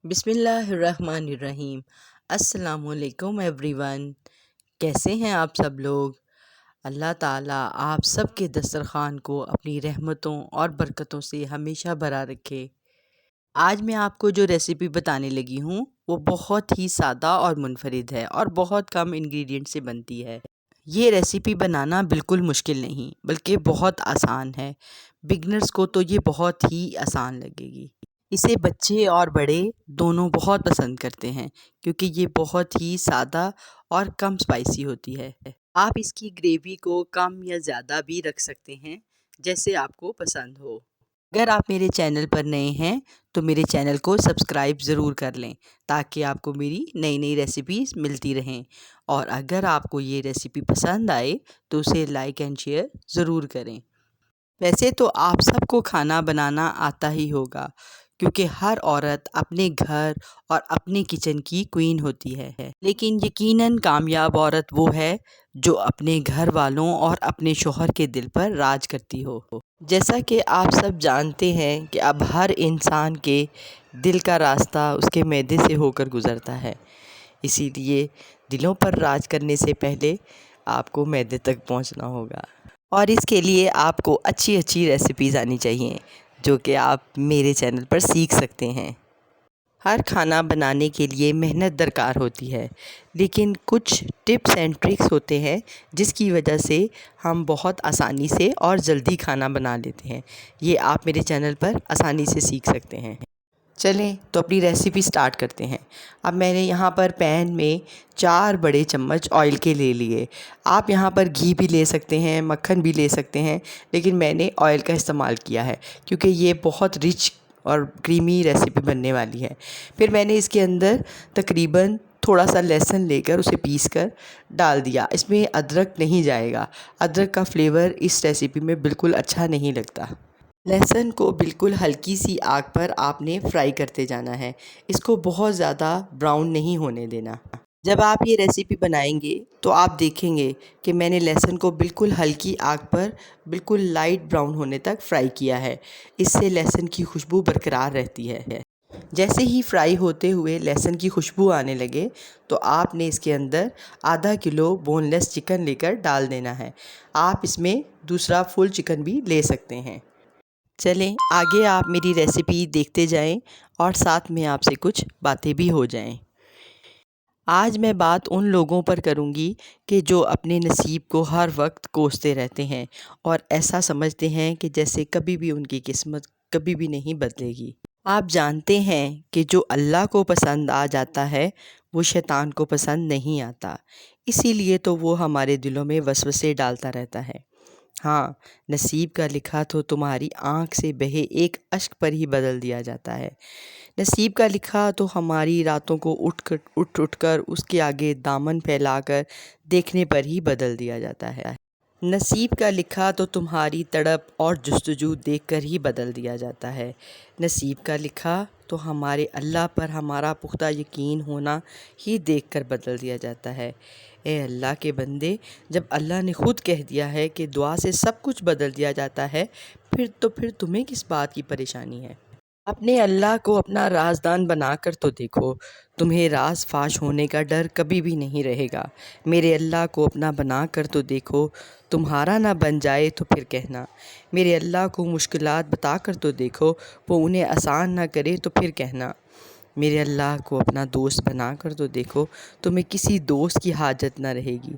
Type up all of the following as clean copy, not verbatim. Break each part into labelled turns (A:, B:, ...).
A: بسم اللہ الرحمن الرحیم۔ السلام علیکم ایوری ون، کیسے ہیں آپ سب لوگ؟ اللہ تعالیٰ آپ سب کے دسترخوان کو اپنی رحمتوں اور برکتوں سے ہمیشہ بھرا رکھے۔ آج میں آپ کو جو ریسیپی بتانے لگی ہوں وہ بہت ہی سادہ اور منفرد ہے اور بہت کم انگریڈینٹ سے بنتی ہے۔ یہ ریسیپی بنانا بالکل مشکل نہیں بلکہ بہت آسان ہے۔ بگنرز کو تو یہ بہت ہی آسان لگے گی۔ اسے بچے اور بڑے دونوں بہت پسند کرتے ہیں کیونکہ یہ بہت ہی سادہ اور کم اسپائسی ہوتی ہے۔ آپ اس کی گریوی کو کم یا زیادہ بھی رکھ سکتے ہیں جیسے آپ کو پسند ہو۔ اگر آپ میرے چینل پر نئے ہیں تو میرے چینل کو سبسکرائب ضرور کر لیں تاکہ آپ کو میری نئی نئی ریسیپیز ملتی رہیں، اور اگر آپ کو یہ ریسیپی پسند آئے تو اسے لائک اینڈ شیئر ضرور کریں۔ ویسے تو آپ سب کو کھانا بنانا آتا ہی ہوگا کیونکہ ہر عورت اپنے گھر اور اپنے کچن کی کوئین ہوتی ہے، لیکن یقیناً کامیاب عورت وہ ہے جو اپنے گھر والوں اور اپنے شوہر کے دل پر راج کرتی ہو۔ جیسا کہ آپ سب جانتے ہیں کہ اب ہر انسان کے دل کا راستہ اس کے معدے سے ہو کر گزرتا ہے، اسی لیے دلوں پر راج کرنے سے پہلے آپ کو معدے تک پہنچنا ہوگا، اور اس کے لیے آپ کو اچھی اچھی ریسیپیز آنی چاہیے جو کہ آپ میرے چینل پر سیکھ سکتے ہیں۔ ہر کھانا بنانے کے لیے محنت درکار ہوتی ہے، لیکن کچھ ٹپس اینڈ ٹرکس ہوتے ہیں جس کی وجہ سے ہم بہت آسانی سے اور جلدی کھانا بنا لیتے ہیں۔ یہ آپ میرے چینل پر آسانی سے سیکھ سکتے ہیں۔ چلیں تو اپنی ریسیپی سٹارٹ کرتے ہیں۔ اب میں نے یہاں پر پین میں 4 بڑے چمچ آئل کے لے لیے۔ آپ یہاں پر گھی بھی لے سکتے ہیں، مکھن بھی لے سکتے ہیں، لیکن میں نے آئل کا استعمال کیا ہے کیونکہ یہ بہت رچ اور کریمی ریسیپی بننے والی ہے۔ پھر میں نے اس کے اندر تقریباً تھوڑا سا لہسن لے کر اسے پیس کر ڈال دیا۔ اس میں ادرک نہیں جائے گا، ادرک کا فلیور اس ریسیپی میں بالکل اچھا نہیں لگتا۔ لہسن کو بالکل ہلکی سی آگ پر آپ نے فرائی کرتے جانا ہے، اس کو بہت زیادہ براؤن نہیں ہونے دینا۔ جب آپ یہ ریسیپی بنائیں گے تو آپ دیکھیں گے کہ میں نے لہسن کو بالکل ہلکی آگ پر بالکل لائٹ براؤن ہونے تک فرائی کیا ہے، اس سے لہسن کی خوشبو برقرار رہتی ہے۔ جیسے ہی فرائی ہوتے ہوئے لہسن کی خوشبو آنے لگے تو آپ نے اس کے اندر ½ کلو بون لیس چکن لے کر ڈال دینا ہے۔ آپ اس میں دوسرا فل چکن بھی لے سکتے ہیں۔ چلیں آگے آپ میری ریسیپی دیکھتے جائیں اور ساتھ میں آپ سے کچھ باتیں بھی ہو جائیں۔ آج میں بات ان لوگوں پر کروں گی کہ جو اپنے نصیب کو ہر وقت کوستے رہتے ہیں اور ایسا سمجھتے ہیں کہ جیسے کبھی بھی ان کی قسمت کبھی بھی نہیں بدلے گی۔ آپ جانتے ہیں کہ جو اللہ کو پسند آ جاتا ہے وہ شیطان کو پسند نہیں آتا، اسی لیے تو وہ ہمارے دلوں میں وسوسے ڈالتا رہتا ہے۔ ہاں، نصیب کا لکھا تو تمہاری آنکھ سے بہے ایک اشک پر ہی بدل دیا جاتا ہے۔ نصیب کا لکھا تو ہماری راتوں کو اٹھ کر اس کے آگے دامن پھیلا کر دیکھنے پر ہی بدل دیا جاتا ہے۔ نصیب کا لکھا تو تمہاری تڑپ اور جستجو دیکھ کر ہی بدل دیا جاتا ہے۔ نصیب کا لکھا تو ہمارے اللہ پر ہمارا پختہ یقین ہونا ہی دیکھ کر بدل دیا جاتا ہے۔ اے اللہ کے بندے، جب اللہ نے خود کہہ دیا ہے کہ دعا سے سب کچھ بدل دیا جاتا ہے، پھر تمہیں کس بات کی پریشانی ہے؟ اپنے اللہ کو اپنا رازدان بنا کر تو دیکھو، تمہیں راز فاش ہونے کا ڈر کبھی بھی نہیں رہے گا۔ میرے اللہ کو اپنا بنا کر تو دیکھو، تمہارا نہ بن جائے تو پھر کہنا۔ میرے اللہ کو مشکلات بتا کر تو دیکھو، وہ انہیں آسان نہ کرے تو پھر کہنا۔ میرے اللہ کو اپنا دوست بنا کر تو دیکھو، تمہیں کسی دوست کی حاجت نہ رہے گی۔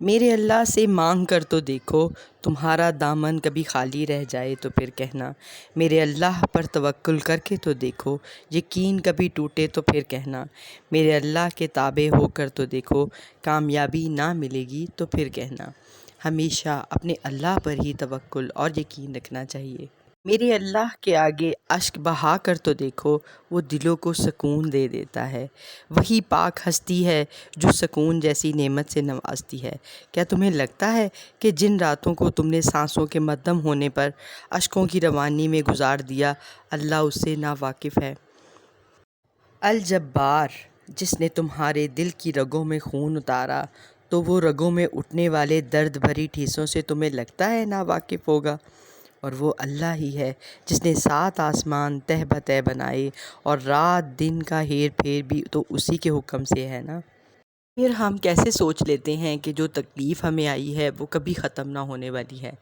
A: میرے اللہ سے مانگ کر تو دیکھو، تمہارا دامن کبھی خالی رہ جائے تو پھر کہنا۔ میرے اللہ پر توکل کر کے تو دیکھو، یقین کبھی ٹوٹے تو پھر کہنا۔ میرے اللہ کے تابع ہو کر تو دیکھو، کامیابی نہ ملے گی تو پھر کہنا۔ ہمیشہ اپنے اللہ پر ہی توکل اور یقین رکھنا چاہیے۔ میرے اللہ کے آگے اشک بہا کر تو دیکھو، وہ دلوں کو سکون دے دیتا ہے۔ وہی پاک ہستی ہے جو سکون جیسی نعمت سے نوازتی ہے۔ کیا تمہیں لگتا ہے کہ جن راتوں کو تم نے سانسوں کے مدھم ہونے پر اشکوں کی روانی میں گزار دیا، اللہ اس سے نا واقف ہے؟ الجبار، جس نے تمہارے دل کی رگوں میں خون اتارا تو وہ رگوں میں اٹھنے والے درد بھری ٹھیسوں سے تمہیں لگتا ہے نا واقف ہوگا؟ اور وہ اللہ ہی ہے جس نے 7 آسمان تہ بتہ بنائے، اور رات دن کا ہیر پھیر بھی تو اسی کے حکم سے ہے نا۔ پھر ہم کیسے سوچ لیتے ہیں کہ جو تکلیف ہمیں آئی ہے وہ کبھی ختم نہ ہونے والی ہے،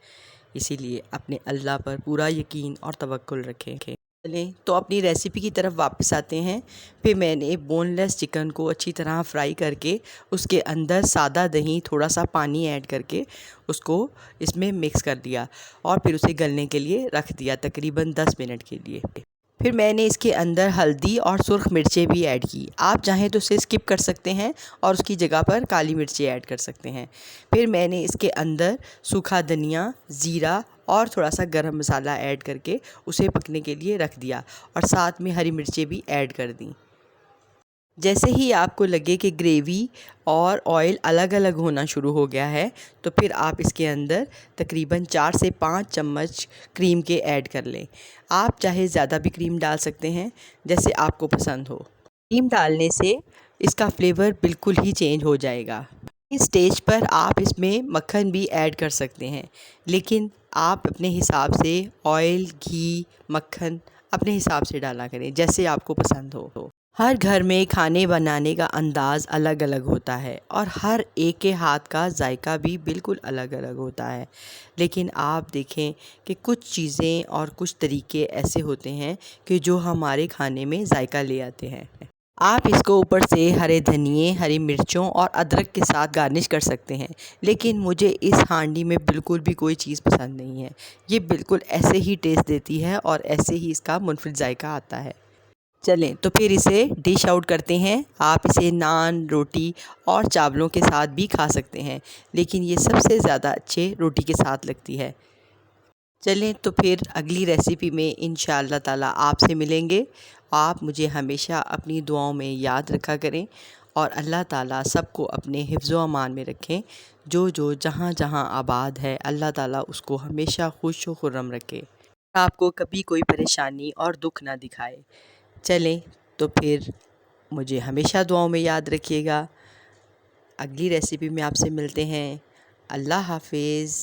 A: اسی لیے اپنے اللہ پر پورا یقین اور توکل رکھیں۔ چلیں تو اپنی ریسیپی کی طرف واپس آتے ہیں۔ پھر میں نے بون لیس چکن کو اچھی طرح فرائی کر کے اس کے اندر سادہ دہی تھوڑا سا پانی ایڈ کر کے اس کو اس میں مکس کر دیا، اور پھر اسے گلنے کے لیے رکھ دیا تقریباً 10 منٹ کے لیے۔ پھر میں نے اس کے اندر ہلدی اور سرخ مرچیں بھی ایڈ کی، آپ چاہیں تو اسے اسکپ کر سکتے ہیں اور اس کی جگہ پر کالی مرچیں ایڈ کر سکتے ہیں۔ پھر میں نے اس کے اندر سوکھا دھنیا، زیرہ اور تھوڑا سا گرم مسالہ ایڈ کر کے اسے پکنے کے لیے رکھ دیا، اور ساتھ میں ہری مرچیں بھی ایڈ کر دیں۔ جیسے ہی آپ کو لگے کہ گریوی اور آئل الگ الگ ہونا شروع ہو گیا ہے تو پھر آپ اس کے اندر تقریباً 4 سے 5 چمچ کریم کے ایڈ کر لیں۔ آپ چاہے زیادہ بھی کریم ڈال سکتے ہیں جیسے آپ کو پسند ہو۔ کریم ڈالنے سے اس کا فلیور بالکل ہی چینج ہو جائے گا۔ اس سٹیج پر آپ اس میں مکھن بھی ایڈ کر سکتے ہیں، لیکن آپ اپنے حساب سے آئل، گھی، مکھن اپنے حساب سے ڈالا کریں جیسے آپ کو پسند ہو۔ ہر گھر میں کھانے بنانے کا انداز الگ الگ ہوتا ہے، اور ہر ایک کے ہاتھ کا ذائقہ بھی بالکل الگ الگ ہوتا ہے، لیکن آپ دیکھیں کہ کچھ چیزیں اور کچھ طریقے ایسے ہوتے ہیں کہ جو ہمارے کھانے میں ذائقہ لے آتے ہیں۔ آپ اس کو اوپر سے ہرے دھنیے، ہری مرچوں اور ادرک کے ساتھ گارنش کر سکتے ہیں، لیکن مجھے اس ہانڈی میں بالکل بھی کوئی چیز پسند نہیں ہے۔ یہ بالکل ایسے ہی ٹیسٹ دیتی ہے اور ایسے ہی اس کا منفرد ذائقہ آتا ہے۔ چلیں تو پھر اسے ڈش آؤٹ کرتے ہیں۔ آپ اسے نان، روٹی اور چاولوں کے ساتھ بھی کھا سکتے ہیں، لیکن یہ سب سے زیادہ اچھے روٹی کے ساتھ لگتی ہے۔ چلیں تو پھر اگلی ریسیپی میں انشاءاللہ تعالیٰ آپ سے ملیں گے۔ آپ مجھے ہمیشہ اپنی دعاؤں میں یاد رکھا کریں، اور اللہ تعالیٰ سب کو اپنے حفظ و امان میں رکھیں۔ جو جہاں جہاں آباد ہے اللہ تعالیٰ اس کو ہمیشہ خوش و خرم رکھے، آپ کو کبھی کوئی پریشانی اور دکھ نہ دکھائے۔ چلیں تو پھر مجھے ہمیشہ دعاؤں میں یاد رکھیے گا۔ اگلی ریسیپی میں آپ سے ملتے ہیں۔ اللہ حافظ۔